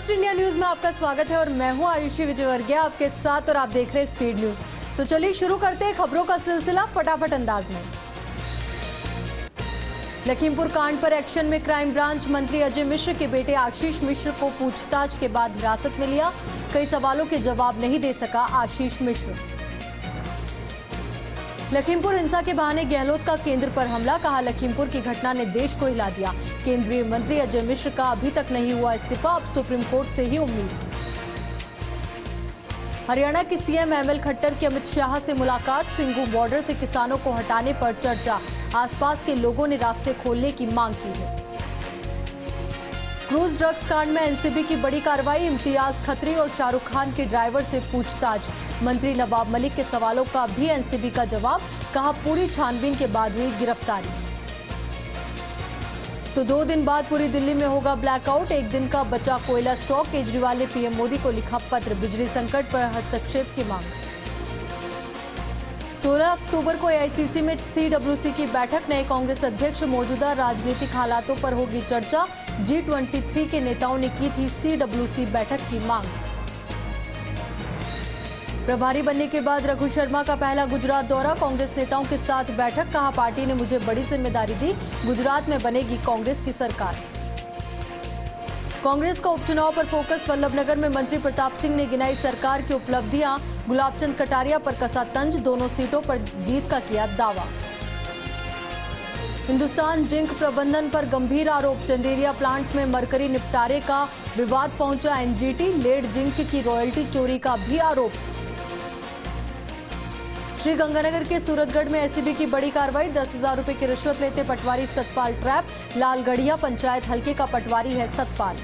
Fast India news में आपका स्वागत है और मैं हूं आयुषी विजयवर्गीय आपके साथ और आप देख रहे हैं स्पीड न्यूज। तो चलिए शुरू करते हैं खबरों का सिलसिला फटाफट अंदाज में। लखीमपुर कांड पर एक्शन में क्राइम ब्रांच। मंत्री अजय मिश्र के बेटे आशीष मिश्र को पूछताछ के बाद हिरासत में लिया। कई सवालों के जवाब नहीं दे सका आशीष मिश्र। लखीमपुर हिंसा के बहाने गहलोत का केंद्र पर हमला। कहा लखीमपुर की घटना ने देश को हिला दिया। केंद्रीय मंत्री अजय मिश्र का अभी तक नहीं हुआ इस्तीफा, अब सुप्रीम कोर्ट से ही उम्मीद। हरियाणा की सीएम एमएल खट्टर की अमित शाह से मुलाकात। सिंघू बॉर्डर से किसानों को हटाने पर चर्चा। आसपास के लोगों ने रास्ते खोलने की मांग की है। क्रूज ड्रग्स कांड में एनसीबी की बड़ी कार्रवाई। इम्तियाज खत्री और शाहरुख खान के ड्राइवर से पूछताछ। मंत्री नवाब मलिक के सवालों का भी एनसीबी का जवाब। कहा पूरी छानबीन के बाद हुई गिरफ्तारी। तो 2 दिन बाद पूरी दिल्ली में होगा ब्लैकआउट। 1 दिन का बचा कोयला स्टॉक। केजरीवाल ने पीएम मोदी को लिखा पत्र। बिजली संकट पर हस्तक्षेप की मांग। 16 अक्टूबर को एआईसीसी में सीडब्ल्यूसी की बैठक। नए कांग्रेस अध्यक्ष। मौजूदा राजनीतिक हालातों पर होगी चर्चा। G23 के नेताओं ने की थी सीडब्ल्यूसी बैठक की मांग। प्रभारी बनने के बाद रघु शर्मा का पहला गुजरात दौरा। कांग्रेस नेताओं के साथ बैठक। कहा पार्टी ने मुझे बड़ी जिम्मेदारी दी। गुजरात में बनेगी कांग्रेस की सरकार। कांग्रेस का उपचुनाव पर फोकस। वल्लभनगर में मंत्री प्रताप सिंह ने गिनाई सरकार की उपलब्धियां। गुलाबचंद कटारिया पर कसा तंज। दोनों सीटों पर जीत का किया दावा। हिंदुस्तान जिंक प्रबंधन पर गंभीर आरोप। चंदेरिया प्लांट में मरकरी निपटारे का विवाद पहुंचा एनजीटी। लेड जिंक की रॉयल्टी चोरी का भी आरोप। श्री गंगानगर के सूरतगढ़ में एसीबी की बड़ी कार्रवाई। 10,000 रुपए की रिश्वत लेते पटवारी सतपाल ट्रैप। लालगढ़िया पंचायत हल्के का पटवारी है सतपाल।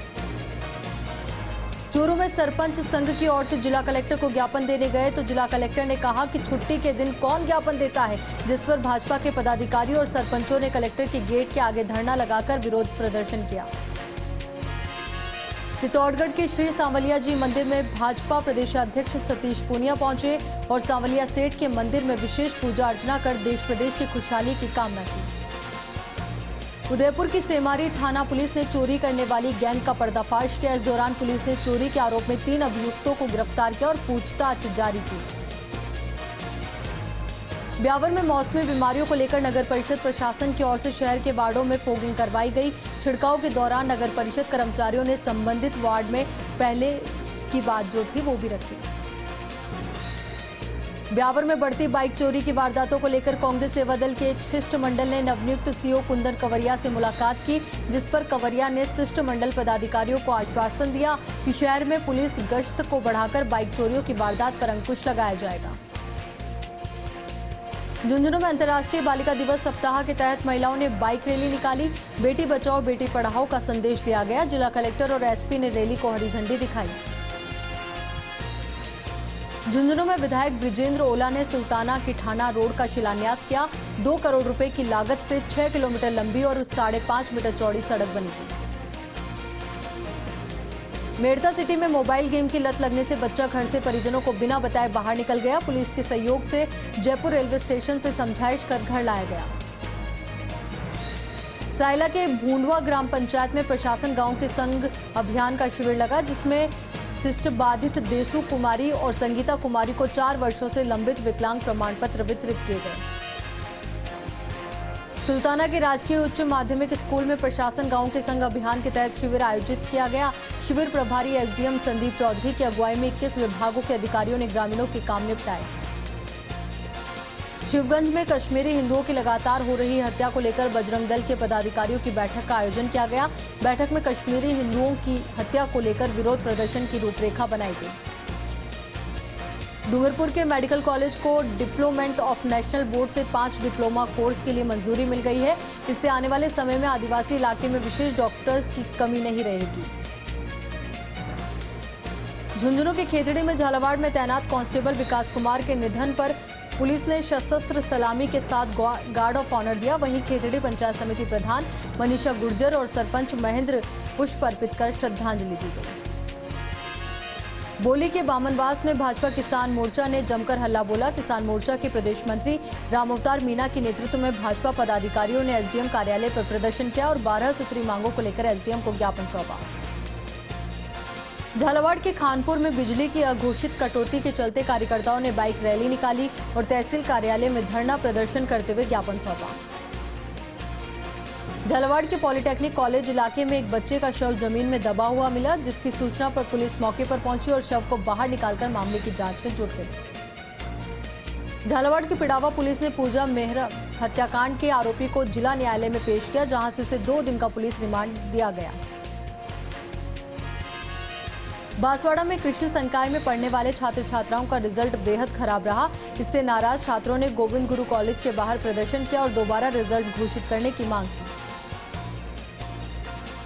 चूरू में सरपंच संघ की ओर से जिला कलेक्टर को ज्ञापन देने गए तो जिला कलेक्टर ने कहा कि छुट्टी के दिन कौन ज्ञापन देता है, जिस पर भाजपा के पदाधिकारियों और सरपंचों ने कलेक्टर के गेट के आगे धरना लगाकर विरोध प्रदर्शन किया। चित्तौड़गढ़ के श्री सांवलिया जी मंदिर में भाजपा प्रदेशाध्यक्ष सतीश पूनिया पहुंचे और सांवलिया सेठ के मंदिर में विशेष पूजा अर्चना कर देश प्रदेश की खुशहाली की कामना की। उदयपुर की सेमारी थाना पुलिस ने चोरी करने वाली गैंग का पर्दाफाश किया। इस दौरान पुलिस ने चोरी के आरोप में 3 अभियुक्तों को गिरफ्तार किया और पूछताछ जारी की। ब्यावर में मौसमी बीमारियों को लेकर नगर परिषद प्रशासन की ओर से शहर के वार्डों में फोगिंग करवाई गई। छिड़काव के दौरान नगर परिषद कर्मचारियों ने संबंधित वार्ड में पहले की बात जो थी वो भी रखी। ब्यावर में बढ़ती बाइक चोरी की वारदातों को लेकर कांग्रेस सेवा दल के एक शिष्टमंडल ने नवनियुक्त सीओ कुंदन कंवरिया से मुलाकात की, जिस पर कंवरिया ने शिष्टमंडल पदाधिकारियों को आश्वासन दिया कि शहर में पुलिस गश्त को बढ़ाकर बाइक चोरियों की वारदात पर अंकुश लगाया जाएगा। झुंझुनू में अंतर्राष्ट्रीय बालिका दिवस सप्ताह के तहत महिलाओं ने बाइक रैली निकाली। बेटी बचाओ बेटी पढ़ाओ का संदेश दिया गया। जिला कलेक्टर और एसपी ने रैली को हरी झंडी दिखाई। झुंझुनू में विधायक ब्रिजेंद्र ओला ने सुल्ताना की ठाना रोड का शिलान्यास किया। 2 करोड़ रुपए की लागत से 6 किलोमीटर लंबी और 5.5 मीटर चौड़ी सड़क बनेगी। मेड़ता सिटी में मोबाइल गेम की लत लगने से बच्चा घर से परिजनों को बिना बताए बाहर निकल गया। पुलिस के सहयोग से जयपुर रेलवे स्टेशन से समझाइश कर घर लाया गया। सायला के भूंडवा ग्राम पंचायत में प्रशासन गांव के संग अभियान का शिविर लगा, जिसमें शिष्ट बाधित देसु कुमारी और संगीता कुमारी को 4 वर्षों से लंबित विकलांग प्रमाण पत्र वितरित किए गए। सुल्ताना के राजकीय उच्च माध्यमिक स्कूल में प्रशासन गांव के संग अभियान के तहत शिविर आयोजित किया गया। शिविर प्रभारी एसडीएम संदीप चौधरी की अगुवाई में 21 विभागों के अधिकारियों ने ग्रामीणों के काम निपटाए। शिवगंज में कश्मीरी हिंदुओं की लगातार हो रही हत्या को लेकर बजरंग दल के पदाधिकारियों की बैठक का आयोजन किया गया। बैठक में कश्मीरी हिंदुओं की हत्या को लेकर विरोध प्रदर्शन की रूपरेखा बनाई गई। डूंगरपुर के मेडिकल कॉलेज को डिप्लोमेंट ऑफ नेशनल बोर्ड से 5 डिप्लोमा कोर्स के लिए मंजूरी मिल गई है। इससे आने वाले समय में आदिवासी इलाके में विशेष डॉक्टर्स की कमी नहीं रहेगी। झुंझुनू के खेतड़ी में झालावाड़ में तैनात कांस्टेबल विकास कुमार के निधन पर पुलिस ने सशस्त्र सलामी के साथ गार्ड ऑफ ऑनर दिया। वहीं खेतड़ी पंचायत समिति प्रधान मनीषा गुर्जर और सरपंच महेंद्र पुष्प अर्पित कर श्रद्धांजलि दी गई। बोली के बामनवास में भाजपा किसान मोर्चा ने जमकर हल्ला बोला। किसान मोर्चा के प्रदेश मंत्री रामअवतार मीणा के नेतृत्व में भाजपा पदाधिकारियों ने एसडीएम कार्यालय पर प्रदर्शन किया और 12 सूत्री मांगों को लेकर एसडीएम को ज्ञापन सौंपा। झालावाड़ के खानपुर में बिजली की अघोषित कटौती के चलते कार्यकर्ताओं ने बाइक रैली निकाली और तहसील कार्यालय में धरना प्रदर्शन करते हुए ज्ञापन सौंपा। झालावाड़ के पॉलिटेक्निक कॉलेज इलाके में एक बच्चे का शव जमीन में दबा हुआ मिला, जिसकी सूचना पर पुलिस मौके पर पहुंची और शव को बाहर निकालकर मामले की जांच में जुट गई। झालावाड़ की पिड़ावा पुलिस ने पूजा मेहरा हत्याकांड के आरोपी को जिला न्यायालय में पेश किया, जहां से उसे 2 दिन का पुलिस रिमांड दिया गया। बांसवाड़ा में कृषि संकाय में पढ़ने वाले छात्र छात्राओं का रिजल्ट बेहद खराब रहा। इससे नाराज छात्रों ने गोविंद गुरु कॉलेज के बाहर प्रदर्शन किया और दोबारा रिजल्ट घोषित करने की मांग की।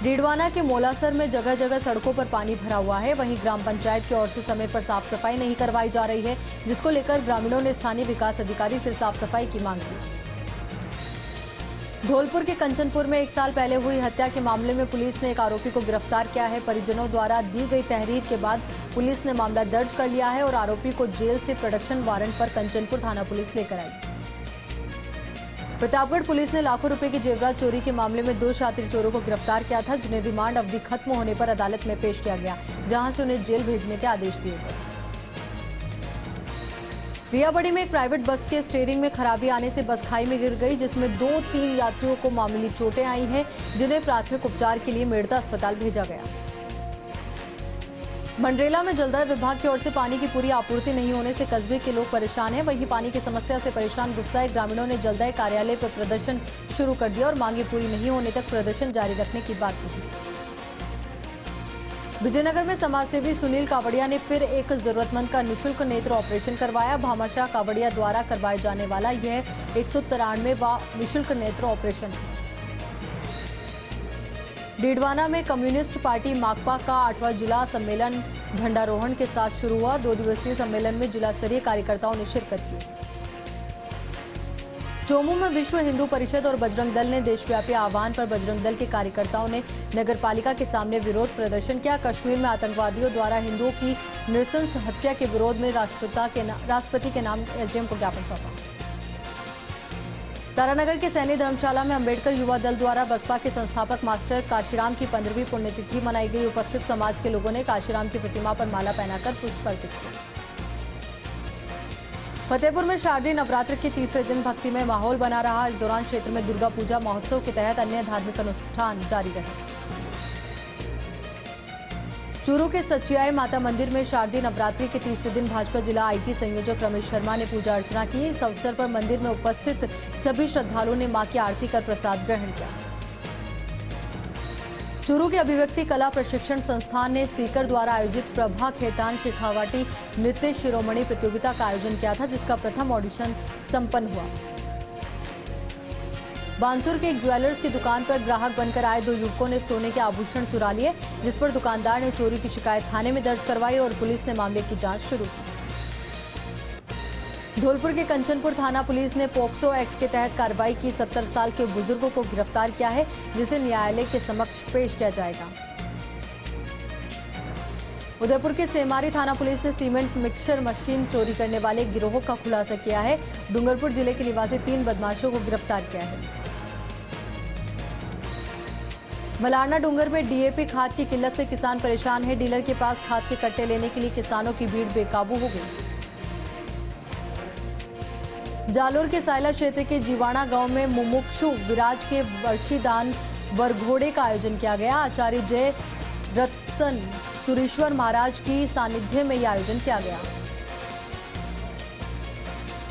डीडवाना के मोलासर में जगह जगह सड़कों पर पानी भरा हुआ है। वहीं ग्राम पंचायत की ओर से समय पर साफ सफाई नहीं करवाई जा रही है, जिसको लेकर ग्रामीणों ने स्थानीय विकास अधिकारी से साफ सफाई की मांग की। धौलपुर के कंचनपुर में 1 साल पहले हुई हत्या के मामले में पुलिस ने एक आरोपी को गिरफ्तार किया है। परिजनों द्वारा दी गई तहरीर के बाद पुलिस ने मामला दर्ज कर लिया है और आरोपी को जेल से प्रोडक्शन वारंट पर कंचनपुर थाना पुलिस लेकर आई। प्रतापगढ़ पुलिस ने लाखों रुपए की जेवरात चोरी के मामले में 2 शातिर चोरों को गिरफ्तार किया था, जिन्हें रिमांड अवधि खत्म होने पर अदालत में पेश किया गया, जहां से उन्हें जेल भेजने के आदेश दिए गए। रियाबड़ी में एक प्राइवेट बस के स्टीयरिंग में खराबी आने से बस खाई में गिर गई, जिसमें 2-3 यात्रियों को मामूली चोटें आई हैं, जिन्हें प्राथमिक उपचार के लिए मेड़ता अस्पताल भेजा गया। मंडरेला में जलदाय विभाग की ओर से पानी की पूरी आपूर्ति नहीं होने से कस्बे के लोग परेशान हैं। वहीं पानी की समस्या से परेशान गुस्साए ग्रामीणों ने जलदाय कार्यालय पर प्रदर्शन शुरू कर दिया और मांगे पूरी नहीं होने तक प्रदर्शन जारी रखने की बात कही। विजयनगर में समाजसेवी सुनील कावड़िया ने फिर एक जरूरतमंद का निःशुल्क नेत्र ऑपरेशन करवाया। भामाशाह कावड़िया द्वारा करवाए जाने वाला यह 193वां निःशुल्क नेत्र ऑपरेशन है। डीडवाना में कम्युनिस्ट पार्टी माकपा का 8वां जिला सम्मेलन झंडारोहण के साथ शुरू हुआ। 2 दिवसीय सम्मेलन में जिला स्तरीय कार्यकर्ताओं ने शिरकत की। चोमू में विश्व हिंदू परिषद और बजरंग दल ने देशव्यापी आह्वान पर बजरंग दल के कार्यकर्ताओं ने नगरपालिका के सामने विरोध प्रदर्शन किया। कश्मीर में आतंकवादियों द्वारा हिंदुओं की नृशंस हत्या के विरोध में राष्ट्रपति के नाम एसडीएम को ज्ञापन सौंपा। तारानगर के सैनी धर्मशाला में अंबेडकर युवा दल द्वारा बसपा के संस्थापक मास्टर काशीराम की 15वीं पुण्यतिथि मनाई गई। उपस्थित समाज के लोगों ने काशीराम की प्रतिमा पर माला पहनाकर पुष्प अर्पित किए। फतेहपुर में शारदीय नवरात्र के तीसरे दिन भक्तिमय माहौल बना रहा। इस दौरान क्षेत्र में दुर्गा पूजा महोत्सव के तहत अन्य धार्मिक अनुष्ठान जारी रहे। चूरू के सचियाई माता मंदिर में शारदीय नवरात्रि के तीसरे दिन भाजपा जिला आईटी संयोजक रमेश शर्मा ने पूजा अर्चना की। इस अवसर पर मंदिर में उपस्थित सभी श्रद्धालुओं ने मां की आरती कर प्रसाद ग्रहण किया। चूरू के अभिव्यक्ति कला प्रशिक्षण संस्थान ने सीकर द्वारा आयोजित प्रभा खेतान शेखावाटी नृत्य शिरोमणि प्रतियोगिता का आयोजन किया था, जिसका प्रथम ऑडिशन संपन्न हुआ। बानसूर के एक ज्वेलर्स की दुकान पर ग्राहक बनकर आए 2 युवकों ने सोने के आभूषण चुरा लिए, जिस पर दुकानदार ने चोरी की शिकायत थाने में दर्ज करवाई और पुलिस ने मामले की जांच शुरू की। धौलपुर के कंचनपुर थाना पुलिस ने पोक्सो एक्ट के तहत कार्रवाई की। 70 साल के बुजुर्गों को गिरफ्तार किया है, जिसे न्यायालय के समक्ष पेश किया जाएगा। उदयपुर के सेमारी थाना पुलिस ने सीमेंट मिक्सर मशीन चोरी करने वाले गिरोह का खुलासा किया है। डूंगरपुर जिले के निवासी 3 बदमाशों को गिरफ्तार किया है। मलारना डूंगर में डीएपी खाद की किल्लत से किसान परेशान है। डीलर के पास खाद के कट्टे लेने के लिए किसानों की भीड़ बेकाबू हो गई। जालोर के सायला क्षेत्र के जीवाणा गांव में मुमुक्षु विराज के वर्षीदान वरघोड़े का आयोजन किया गया। आचार्य जय रतन सुरेश्वर महाराज की सानिध्य में यह आयोजन किया गया।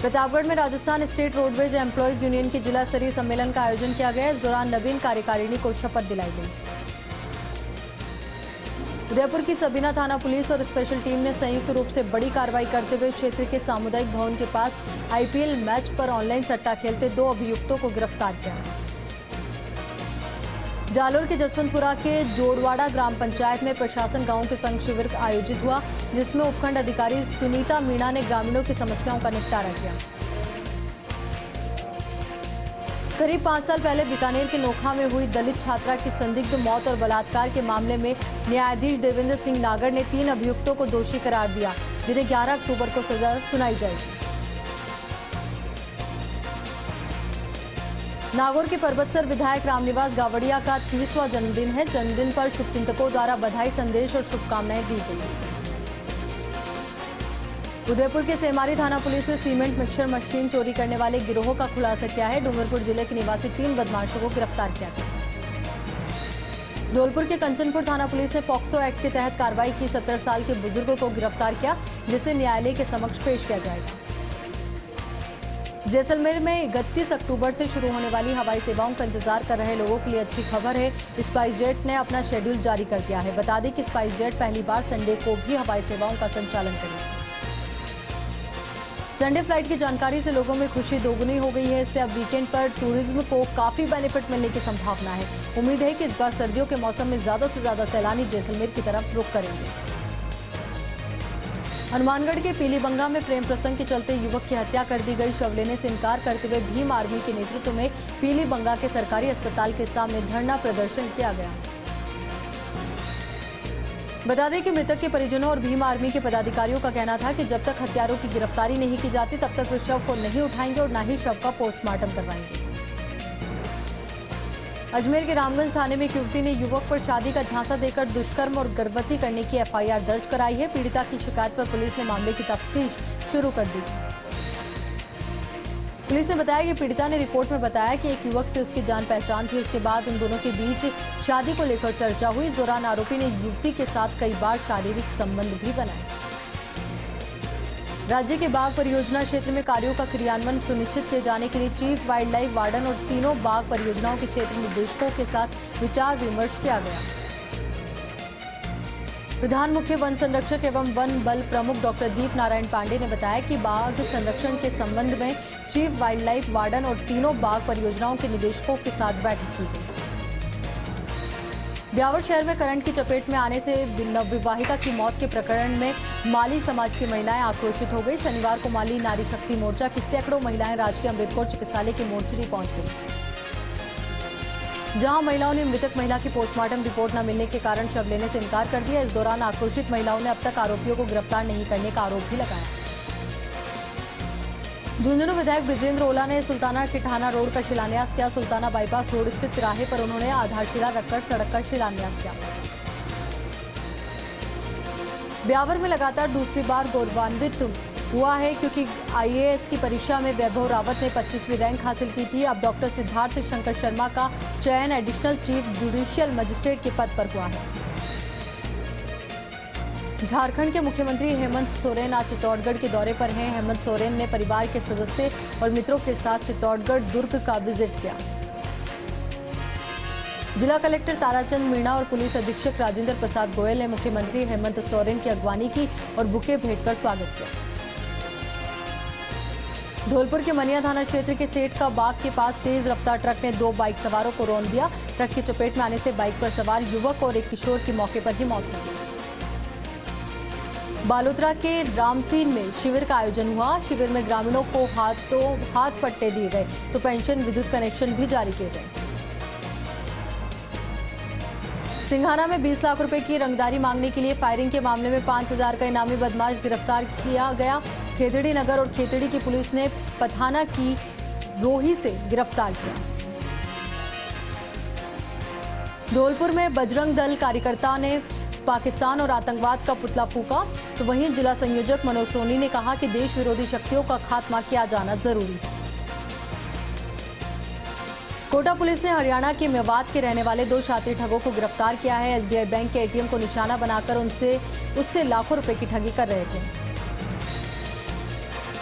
प्रतापगढ़ में Rajasthan state roadways employees union के जिला स्तरीय सम्मेलन का आयोजन किया गया। इस दौरान नवीन कार्यकारिणी को शपथ दिलाई गई। उदयपुर की सबीना थाना पुलिस और स्पेशल टीम ने संयुक्त रूप से बड़ी कार्रवाई करते हुए क्षेत्र के सामुदायिक भवन के पास आईपीएल मैच पर ऑनलाइन सट्टा खेलते 2 अभियुक्तों को गिरफ्तार किया। जालोर के जसवंतपुरा के जोड़वाड़ा ग्राम पंचायत में प्रशासन गांव के संघ शिविर आयोजित हुआ, जिसमें उपखंड अधिकारी सुनीता मीणा ने ग्रामीणों की समस्याओं का निपटारा किया। करीब 5 साल पहले बीकानेर के नोखा में हुई दलित छात्रा की संदिग्ध मौत और बलात्कार के मामले में न्यायाधीश देवेंद्र सिंह नागर ने 3 अभियुक्तों को दोषी करार दिया, जिन्हें 11 अक्टूबर को सजा सुनाई जाएगी। नागौर के पर्वतसर विधायक रामनिवास गावड़िया का 30वां जन्मदिन है। जन्मदिन पर शुभचिंतकों द्वारा बधाई संदेश और शुभकामनाएं दी गई। उदयपुर के सेमारी थाना पुलिस ने सीमेंट मिक्सर मशीन चोरी करने वाले गिरोह का खुलासा किया है। डूंगरपुर जिले के निवासी 3 बदमाशों को गिरफ्तार किया गया। धौलपुर के कंचनपुर थाना पुलिस ने पॉक्सो एक्ट के तहत कार्रवाई की। 70 साल के बुजुर्ग को गिरफ्तार किया, जिसे न्यायालय के समक्ष पेश किया जाएगा। जैसलमेर में 31 अक्टूबर से शुरू होने वाली हवाई सेवाओं का इंतजार कर रहे लोगों के लिए अच्छी खबर है। स्पाइस जेट ने अपना शेड्यूल जारी कर दिया है। बता दें कि स्पाइस जेट पहली बार संडे को भी हवाई सेवाओं का संचालन करेगी। संडे फ्लाइट की जानकारी से लोगों में खुशी दोगुनी हो गई है। इससे अब वीकेंड पर टूरिज्म को काफी बेनिफिट मिलने की संभावना है। उम्मीद है कि इस बार सर्दियों के मौसम में ज्यादा से ज्यादा सैलानी जैसलमेर की तरफ रुख करेंगे। हनुमानगढ़ के पीलीबंगा में प्रेम प्रसंग के चलते युवक की हत्या कर दी गई। शव लेने से इनकार करते हुए भीम आर्मी के नेतृत्व में पीलीबंगा के सरकारी अस्पताल के सामने धरना प्रदर्शन किया गया। बता दें कि मृतक के परिजनों और भीम आर्मी के पदाधिकारियों का कहना था कि जब तक हत्यारों की गिरफ्तारी नहीं की जाती तब तक वे शव को नहीं उठाएंगे और न ही शव का पोस्टमार्टम करवाएंगे। अजमेर के रामगंज थाने में एक युवती ने युवक पर शादी का झांसा देकर दुष्कर्म और गर्भवती करने की एफआईआर दर्ज कराई है। पीड़िता की शिकायत पर पुलिस ने मामले की तफ्तीश शुरू कर दी। पुलिस ने बताया कि पीड़िता ने रिपोर्ट में बताया कि एक युवक से उसकी जान पहचान थी। उसके बाद उन दोनों के बीच शादी को लेकर चर्चा हुई। इस दौरान आरोपी ने युवती के साथ कई बार शारीरिक संबंध भी बनाए। राज्य के बाघ परियोजना क्षेत्र में कार्यों का क्रियान्वयन सुनिश्चित किए जाने के लिए चीफ वाइल्ड लाइफ वार्डन और तीनों बाघ परियोजनाओं के क्षेत्र निदेशकों के साथ विचार विमर्श किया गया। प्रधान मुख्य वन संरक्षक एवं वन बल प्रमुख डॉक्टर दीप नारायण पांडे ने बताया कि बाघ संरक्षण के संबंध में चीफ वाइल्ड लाइफ वार्डन और तीनों बाघ परियोजनाओं के निदेशकों के साथ बैठक की गई। ब्यावर शहर में करंट की चपेट में आने से नवविवाहिता की मौत के प्रकरण में माली समाज की महिलाएं आक्रोशित हो गई। शनिवार को माली नारी शक्ति मोर्चा की सैकड़ों महिलाएं राजकीय अमृतकौर चिकित्सालय के मोर्चरी पहुंच गई, जहां महिलाओं ने मृतक महिला की पोस्टमार्टम रिपोर्ट न मिलने के कारण शव लेने से इनकार कर दिया। इस दौरान आक्रोशित महिलाओं ने अब तक आरोपियों को गिरफ्तार नहीं करने का आरोप भी लगाया। झुंझुनू विधायक ब्रिजेंद्र ओला ने सुल्ताना किठाना रोड का शिलान्यास किया। सुल्ताना बाईपास रोड स्थित तिराहे पर उन्होंने आधारशिला रखकर सड़क का शिलान्यास किया। ब्यावर में लगातार दूसरी बार गौरवान्वित हुआ है, क्योंकि आईएएस की परीक्षा में वैभव रावत ने 25वीं रैंक हासिल की थी। अब डॉक्टर सिद्धार्थ शंकर शर्मा का चयन एडिशनल चीफ जुडिशियल मजिस्ट्रेट के पद पर हुआ है। झारखंड के मुख्यमंत्री हेमंत सोरेन आज चित्तौड़गढ़ के दौरे पर हैं। हेमंत सोरेन ने परिवार के सदस्य और मित्रों के साथ चित्तौड़गढ़ दुर्ग का विजिट किया। जिला कलेक्टर ताराचंद मीणा और पुलिस अधीक्षक राजेंद्र प्रसाद गोयल ने मुख्यमंत्री हेमंत सोरेन की अगवानी की और बुके भेंटकर स्वागत किया। धौलपुर के मनिया थाना क्षेत्र के सेठ का बाग के पास तेज रफ्तार ट्रक ने 2 बाइक सवारों को रौंद दिया। ट्रक की चपेट में आने से बाइक पर सवार युवक और एक किशोर की मौके पर ही मौत हो गई। बालोतरा के रामसीन में शिविर का आयोजन हुआ। शिविर में ग्रामीणों को हाथ पट्टे दिए गए तो पेंशन विद्युत कनेक्शन भी जारी किए गए। सिंघाना में 20 लाख रुपए की रंगदारी मांगने के लिए फायरिंग के मामले में 5000 का इनामी बदमाश गिरफ्तार किया गया। खेतड़ी नगर और खेतड़ी की पुलिस ने पथाना की रोही से गिरफ्तार किया। धौलपुर में बजरंग दल कार्यकर्ता ने पाकिस्तान और आतंकवाद का पुतला फूका, तो वहीं जिला संयोजक मनोज सोनी ने कहा कि देश विरोधी शक्तियों का खात्मा किया जाना जरूरी है। कोटा पुलिस ने हरियाणा के मेवात के रहने वाले 2 शातिर ठगों को गिरफ्तार किया है। एसबीआई बैंक के एटीएम को निशाना बनाकर उससे लाखों रुपए की ठगी कर रहे थे।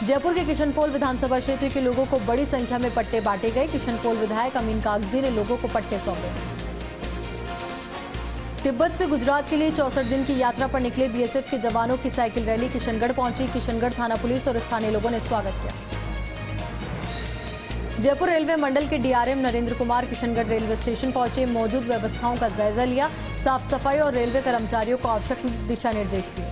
जयपुर के किशनपोल विधानसभा क्षेत्र के लोगों को बड़ी संख्या में पट्टे बांटे गए। किशनपोल विधायक अमीन कागजी ने लोगों को पट्टे सौंपे। तिब्बत से गुजरात के लिए 64 दिन की यात्रा पर निकले बीएसएफ के जवानों की साइकिल रैली किशनगढ़ पहुंची। किशनगढ़ थाना पुलिस और स्थानीय लोगों ने स्वागत किया। जयपुर रेलवे मंडल के DRM Narendra Kumar Kishangarh railway station पहुंचे। मौजूद व्यवस्थाओं का जायजा लिया। साफ सफाई और रेलवे कर्मचारियों को आवश्यक दिशा निर्देश दिए।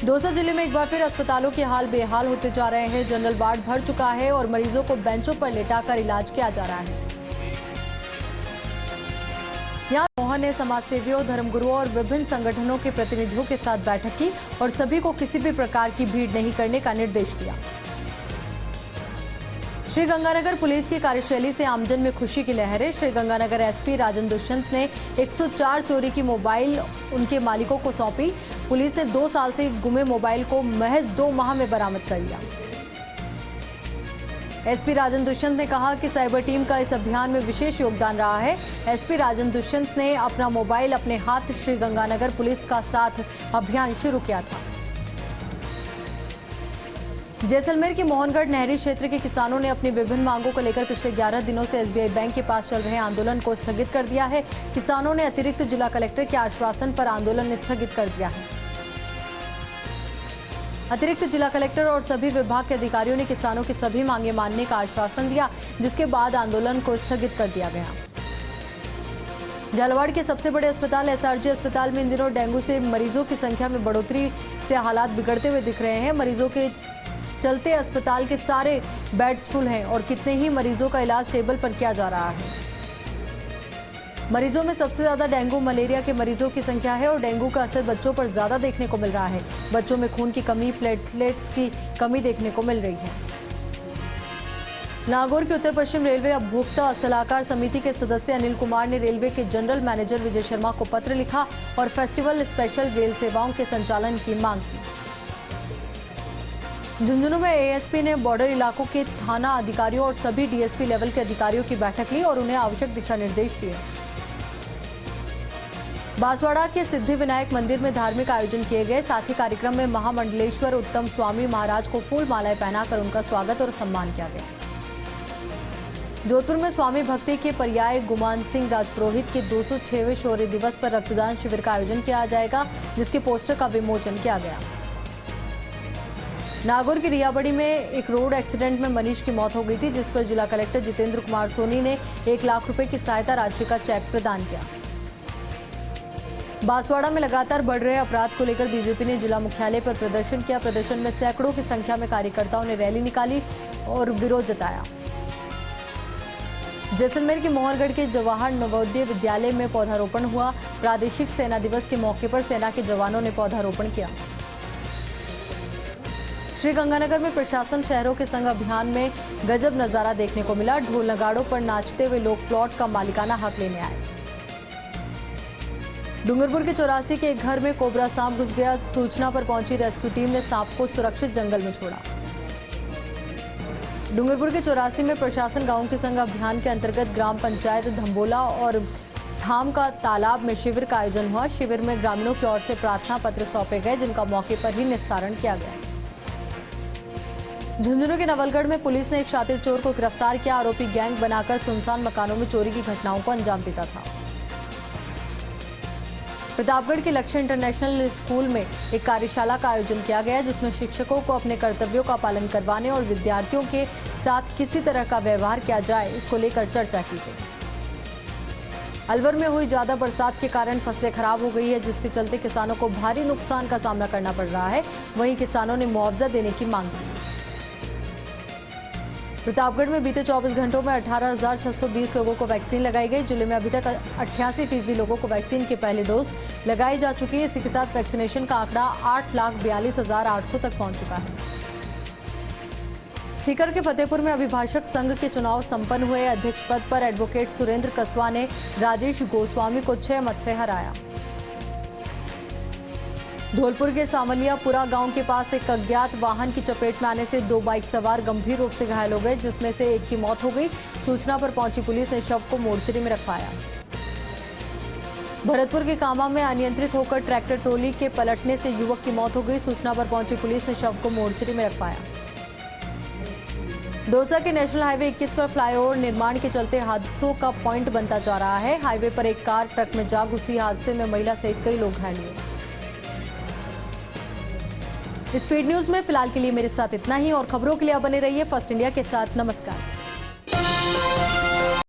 दौसा जिले में एक बार फिर अस्पतालों के हाल बेहाल होते जा रहे हैं। जनरल वार्ड भर चुका है और मरीजों को बेंचों पर लेटाकर इलाज किया जा रहा है। यहाँ मोहन ने समाजसेवियों, धर्मगुरुओं और विभिन्न संगठनों के प्रतिनिधियों के साथ बैठक की और सभी को किसी भी प्रकार की भीड़ नहीं करने का निर्देश दिया। श्रीगंगानगर पुलिस की कार्यशैली से आमजन में खुशी की लहर है। श्रीगंगानगर एसपी राजन दुष्यंत ने 104 चोरी की मोबाइल उनके मालिकों को सौंपी। पुलिस ने 2 साल से गुमे मोबाइल को महज 2 माह में बरामद कर लिया। एसपी राजन दुष्यंत ने कहा कि साइबर टीम का इस अभियान में विशेष योगदान रहा है। एसपी राजन दुष्यंत ने अपना मोबाइल अपने हाथ श्रीगंगानगर पुलिस का साथ अभियान शुरू किया था। जैसलमेर के मोहनगढ़ नहरी क्षेत्र के किसानों ने अपनी विभिन्न मांगों को लेकर पिछले 11 दिनों से एसबीआई बैंक के पास चल रहे आंदोलन को स्थगित कर दिया है। किसानों ने अतिरिक्त जिला कलेक्टर के आश्वासन पर आंदोलन स्थगित कर दिया है। अतिरिक्त जिला कलेक्टर और सभी विभाग के अधिकारियों ने किसानों की सभी मांगे मानने का आश्वासन दिया, जिसके बाद आंदोलन को स्थगित कर दिया गया। झालावाड़ के सबसे बड़े अस्पताल एसआरजी अस्पताल में इन दिनों डेंगू से मरीजों की संख्या में बढ़ोतरी से हालात बिगड़ते हुए दिख रहे हैं। मरीजों के चलते अस्पताल के सारे बेड्स फुल हैं और कितने ही मरीजों का इलाज टेबल पर किया जा रहा है। मरीजों में सबसे ज्यादा डेंगू मलेरिया के मरीजों की संख्या है और डेंगू का असर बच्चों पर ज्यादा देखने को मिल रहा है। बच्चों में खून की कमी, प्लेटलेट्स की कमी देखने को मिल रही है। नागौर की उत्तर पश्चिम रेलवे उपभोक्ता सलाहकार समिति के सदस्य अनिल कुमार ने रेलवे के जनरल मैनेजर विजय शर्मा को पत्र लिखा और फेस्टिवल स्पेशल रेल सेवाओं के संचालन की मांग की। झुंझुनू में एएसपी ने बॉर्डर इलाकों के थाना अधिकारियों और सभी डीएसपी लेवल के अधिकारियों की बैठक ली और उन्हें आवश्यक दिशा निर्देश दिए। बांसवाड़ा के सिद्धि विनायक मंदिर में धार्मिक आयोजन किए गए। साथ ही कार्यक्रम में महामंडलेश्वर उत्तम स्वामी महाराज को फूल मालाएं पहनाकर उनका स्वागत और सम्मान किया गया। जोधपुर में स्वामी भक्ति के पर्याय गुमान सिंह राजपुरोहित के 206वें शौर्य दिवस पर रक्तदान शिविर का आयोजन किया जाएगा, जिसके पोस्टर का विमोचन किया गया। नागौर की रियाबड़ी में एक रोड एक्सीडेंट में मनीष की मौत हो गई थी, जिस पर जिला कलेक्टर जितेंद्र कुमार सोनी ने 1 लाख रुपए की सहायता राशि का चेक प्रदान किया। बांसवाड़ा में लगातार बढ़ रहे अपराध को लेकर बीजेपी ने जिला मुख्यालय पर प्रदर्शन किया। प्रदर्शन में सैकड़ों की संख्या में कार्यकर्ताओं ने रैली निकाली और विरोध जताया। जैसलमेर के मोहनगढ़ के जवाहर नवोदय विद्यालय में पौधारोपण हुआ। प्रादेशिक सेना दिवस के मौके पर सेना के जवानों ने पौधारोपण किया। श्रीगंगानगर में प्रशासन शहरों के संग अभियान में गजब नजारा देखने को मिला। ढोल नगाड़ों पर नाचते हुए लोग प्लॉट का मालिकाना हक लेने आए। डूंगरपुर के 84 के एक घर में कोबरा सांप घुस गया। सूचना पर पहुंची रेस्क्यू टीम ने सांप को सुरक्षित जंगल में छोड़ा। डूंगरपुर के 84 में प्रशासन गांव के संग अभियान के अंतर्गत ग्राम पंचायत धम्बोला और धाम का तालाब में शिविर का आयोजन हुआ। शिविर में ग्रामीणों की ओर से प्रार्थना पत्र सौंपे गए, जिनका मौके पर ही निस्तारण किया गया। झुंझुनू के नवलगढ़ में पुलिस ने एक शातिर चोर को गिरफ्तार किया। आरोपी गैंग बनाकर सुनसान मकानों में चोरी की घटनाओं को अंजाम देता था। प्रतापगढ़ के लक्ष्य इंटरनेशनल स्कूल में एक कार्यशाला का आयोजन किया गया, जिसमें शिक्षकों को अपने कर्तव्यों का पालन करवाने और विद्यार्थियों के साथ किसी तरह का व्यवहार किया जाए, इसको लेकर चर्चा की गई। अलवर में हुई ज्यादा बरसात के कारण फसलें खराब हो गई है, जिसके चलते किसानों को भारी नुकसान का सामना करना पड़ रहा है। वहीं किसानों ने मुआवजा देने की मांग की। प्रतापगढ़ में बीते 24 घंटों में 18,620 लोगों को वैक्सीन लगाई गई। जिले में अभी तक 88% लोगों को वैक्सीन की पहली डोज लगाई जा चुकी है। इसी के साथ वैक्सीनेशन का आंकड़ा 8,42,800 तक पहुंच चुका है। सीकर के फतेहपुर में अभिभाषक संघ के चुनाव संपन्न हुए। अध्यक्ष पद पर एडवोकेट सुरेंद्र कसवा ने राजेश गोस्वामी को 6 मत से हराया। धौलपुर के सामलियापुरा गांव के पास एक अज्ञात वाहन की चपेट में आने से 2 बाइक सवार गंभीर रूप से घायल हो गए, जिसमें से एक की मौत हो गई। सूचना पर पहुंची पुलिस ने शव को मोर्चरी में रखवाया। भरतपुर के कामा में अनियंत्रित होकर ट्रैक्टर ट्रॉली के पलटने से युवक की मौत हो गई। सूचना पर पहुंची पुलिस ने शव को मोर्चरी में रखवाया। दौसा के नेशनल हाईवे 21 पर फ्लाईओवर निर्माण के चलते हादसों का पॉइंट बनता जा रहा है। हाईवे पर एक कार ट्रक में जा घुसी। हादसे में महिला सहित कई लोग घायल हुए। स्पीड न्यूज में फिलहाल के लिए मेरे साथ इतना ही और खबरों के लिए आप बने रहिए फर्स्ट इंडिया के साथ। नमस्कार।